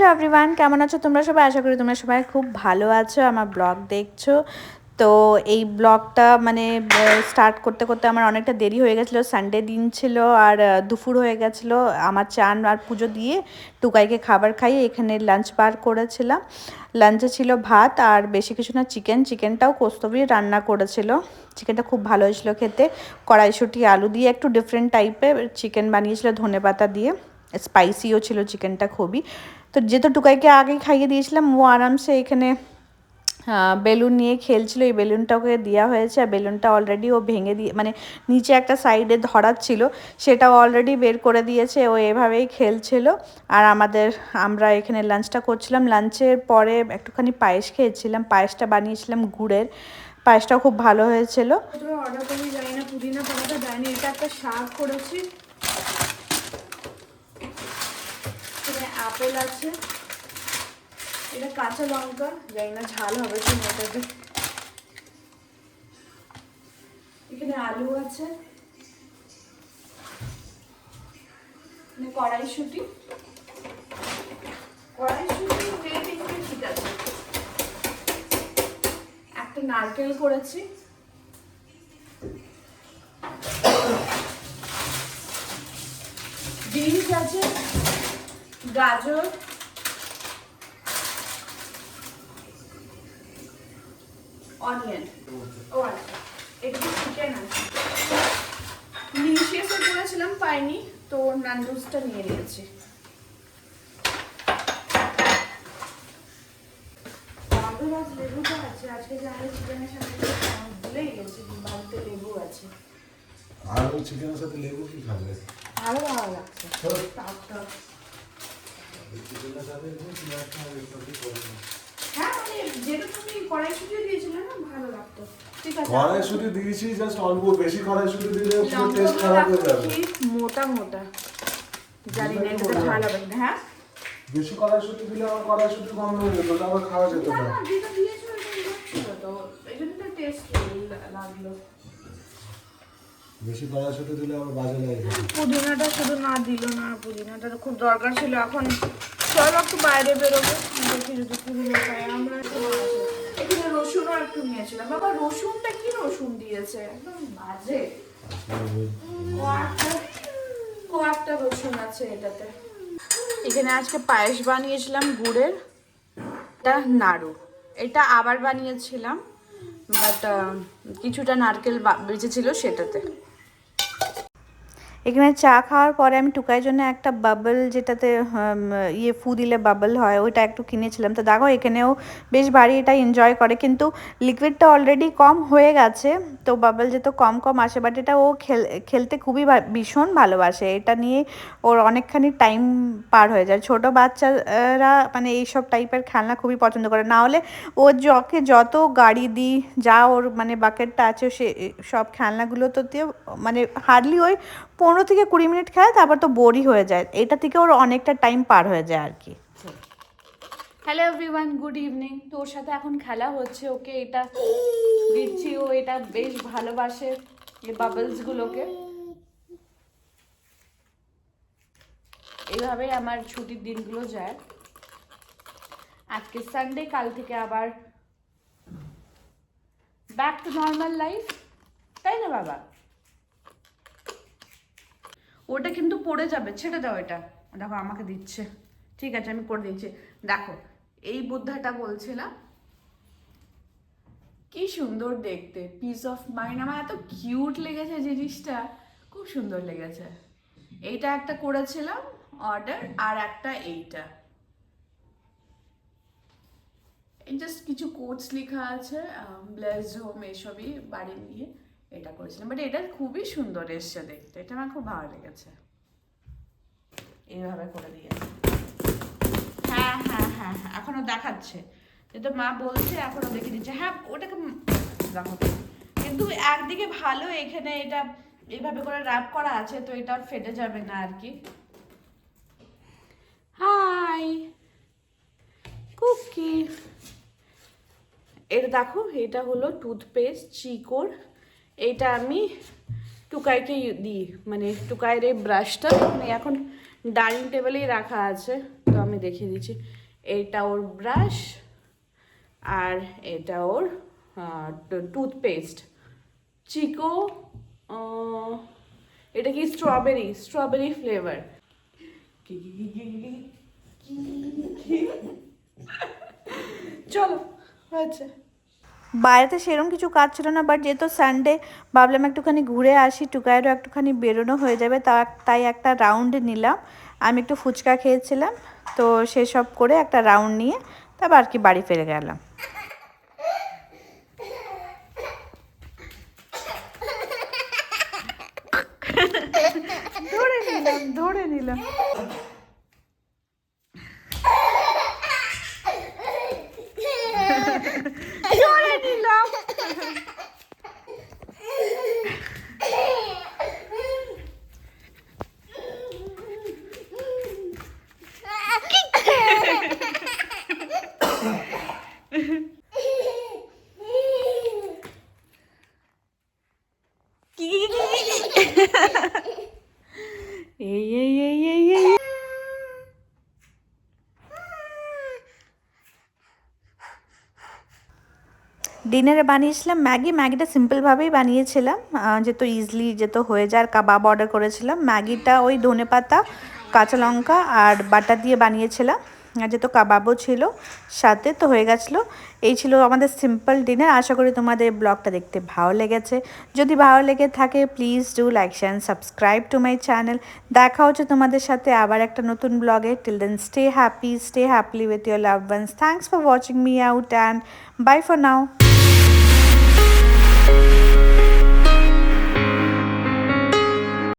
Hello everyone, কেমন আছো তোমরা সবাই? আশা করি তোমরা সবাই খুব ভালো আছো। আমার ব্লগ দেখছো তো এই ব্লগটা মানে স্টার্ট করতে করতে আমার অনেকটা দেরি হয়ে গেছিলো। সানডে দিন ছিল আর দুপুর হয়ে গেছিলো। আমার চান আর পুজো দিয়ে টুকাইকে খাবার খাইয়ে এখানে লাঞ্চ বার করেছিলাম। লাঞ্চে ছিল ভাত আর বেশি কিছু না, চিকেনটাও কৌস্তভী রান্না করেছিল। চিকেনটা খুব ভালো হয়েছিল খেতে। কড়াইশুঁটি আলু দিয়ে একটু ডিফারেন্ট টাইপের চিকেন বানিয়েছিল, ধনেপাতা দিয়ে। স্পাইসিও ছিল চিকেনটা খুবই। তো যেহেতু টুকাইকে আগেই খাইয়ে দিয়েছিলাম, ও আরামসে এখানে বেলুন নিয়ে খেলছিল। এই বেলুনটা ওকে দেওয়া হয়েছে আর বেলুনটা অলরেডি ও ভেঙে দিয়ে মানে নিচে একটা সাইডে ধরার ছিল, সেটাও অলরেডি বের করে দিয়েছে। ও এভাবেই খেলছিল আর আমরা এখানে লাঞ্চটা করছিলাম। লাঞ্চের পরে একটুখানি পায়েস খেয়েছিলাম। পায়েসটা বানিয়েছিলাম গুড়ের। পায়েসটাও খুব ভালো হয়েছিল। অর্ডার করে যাই না, পুদিনা পাতাটা দেয়নি। এটা একটা শাক করেছি, আপেল আছে, এটা কাঁচা লঙ্কা, জানি না ঝাল হবে কি এটাতে। এখানে আলু আছে, কড়াইশুঁটি ঠিক আছে। একটা নারকেল করেছি, বিনস আছে, গাজর, অনিয়ন। ও আচ্ছা, এটা চিকেন আছে। নিশিয়াসে করেছিলাম, পাইনি, তো নানডুসটা নিয়ে নিয়েছি। লেবুটা আছে, আজকে যে আমরা চিকেনের সাথে ভুলেই গেছি, বাড়িতে লেবু আছে। আর ওই চিকেনের সাথে লেবু কি খাবে? আরো ভালো লাগছে। হ্যাঁ, মানে যেটা তুমি কড়াইশুঁটি দিয়েছিলে না, ভালো লাগতো। ঠিক আছে, কড়াইশুঁটি দিয়েছি জাস্ট অল্প, বেশি কড়াইশুঁটি দিলে পুরো টেস্ট খারাপ হয়ে যাবে। মোটা মোটা, জানি না এটা ঝাল হবে না। হ্যাঁ, বেশি কড়াইশুঁটি দিলে আমার কড়াইশুঁটি কম হয়ে যেত, আবার খাওয়া যেত না। না যেটা দিয়েছো এটা ছিল তো, এই জন্য তো টেস্ট লাগলো। বেশি কড়াইশুঁটি দিলে আবার বাজে লাগে। পুদিনাটা শুধু না দিল না, পুদিনাটা খুব দরকার ছিল। এখন চলো একটু বাইরে বেরোবো, দেখি যদি পুদিনা পাই আমরা। এখানে রসুনও একটু নিয়েছিলাম। বাবা রসুনটা কি রসুন দিয়েছে, একদম বাজে। কয়েকটা রসুন আছে এটাতে। এখানে আজকে পায়েস বানিয়েছিলাম গুড়ের, এটা নাড়ু। এটা আবার বানিয়েছিলাম, বাট কিছুটা নারকেল বেঁচেছিল সেটাতে। এখানে চা খাওয়ার পরে আমি টুকাইয়ের জন্য একটা বাবল, যেটাতে ফু দিলে বাবল হয়, ওইটা একটু কিনেছিলাম। তো দেখো এখানেও বেশ ভারী এটা এনজয় করে, কিন্তু লিকুইডটা অলরেডি কম হয়ে গেছে, তো বাবল যেহেতু কম কম আসে। বাট এটা ও খেলতে খুবই ভীষণ ভালোবাসে। এটা নিয়ে ওর অনেকখানি টাইম পার হয়ে যায়। ছোট বাচ্চারা মানে এইসব টাইপের খেলনা খুবই পছন্দ করে। না হলে ও যত গাড়ি দিই, যা ওর মানে বাকেটটা আছে, সে সব খেলনাগুলো তো দিয়ে মানে হার্ডলি ওই 15 থেকে 20 মিনিট খেলে, তারপর তো বোরই হয়ে যায়। এটা থেকে ওর অনেকটা টাইম পার হয়ে যায় আর কি। Hello everyone, good evening. তো ওর সাথে এখন খেলা হচ্ছে, ওকে এটা দিচ্ছি, ও এটা বেশ ভালোবাসে এই বাবলসগুলোকে। এইভাবে আমার ছুটির দিনগুলো যায়। আজকে সানডে, কাল থেকে আবার ব্যাক টু নর্মাল লাইফ, তাই না বাবা? ওটা কিন্তু পড়ে যাবে, ছেড়ে দাও। এটা দেখো আমাকে দিচ্ছে, ঠিক আছে আমি করে দিচ্ছি। দেখো এই বুদ্ধাটা বলছিলাম, কি সুন্দর দেখতে, পিস অফ মাইন্ড। আমার এত কিউট লেগেছে জিনিসটা, খুব সুন্দর লেগেছে। এইটা একটা করেছিলাম অর্ডার, আর একটা এইটা। এই জাস্ট কিছু কোটস লেখা আছে, ব্লেসড হোম এসবই বাড়ি নিয়ে এটা করেছিলাম। বাট এটা খুবই সুন্দর এসছে দেখতে, এটা আমার খুব ভালো লেগেছে। এইভাবে করে দিয়েছে। হ্যাঁ হ্যাঁ হ্যাঁ হ্যাঁ, এখনো দেখাচ্ছে, যেহেতু মা বলছে এখনো দেখে দিচ্ছে। হ্যাঁ ওটাকে দেখো, কিন্তু একদিকে ভালো, এখানে এটা এইভাবে করে র্যাপ করা আছে, তো এটা ফেটে যাবে না আর কি। হাই কুকি, এটা দেখো, এটা হলো টুথপেস্ট চিকোর। এইটা আমি টুকাইকে দিই, মানে টুকাইয়ের এই ব্রাশটা এখন ডাইনিং টেবিলেই রাখা আছে, তো আমি দেখিয়ে দিচ্ছি। এটা ওর ব্রাশ আর এটা ওর টুথপেস্ট চিকো, এটা কি স্ট্রবেরি ফ্লেভার। চলো হয়েছে। বাইরেতে সেরকম কিছু কাজ ছিল না, বাট যেহেতু সানডে ভাবলাম একটুখানি ঘুরে আসি, টুকাইয়েরও একটুখানি বেরোনো হয়ে যাবে, তাই একটা রাউন্ড নিলাম। আমি একটু ফুচকা খেয়েছিলাম, তো সেসব করে একটা রাউন্ড নিয়ে তারপর আর কি বাড়ি ফিরে গেলাম। ধরে নিলাম এই ডিনারে বানিয়েছিলাম ম্যাগিটা সিম্পলভাবেই বানিয়েছিলাম, যেহেতু ইজিলি যেহেতু হয়ে যায়। আর কাবাব অর্ডার করেছিলাম। ম্যাগিটা ওই ধনেপাতা, কাঁচা লঙ্কা আর বাটার দিয়ে বানিয়েছিলাম, আর যেহেতু কাবাবও ছিল সাথে, তো হয়ে গেছিলো। এই ছিল আমাদের সিম্পল ডিনার। আশা করি তোমাদের ব্লগটা দেখতে ভালো লেগেছে। যদি ভালো লেগে থাকে please do like share and subscribe to my channel. দেখা হচ্ছে তোমাদের সাথে আবার একটা নতুন ব্লগে। Till then stay happy, stay happily with your loved ones. Thanks for watching me out and bye for now.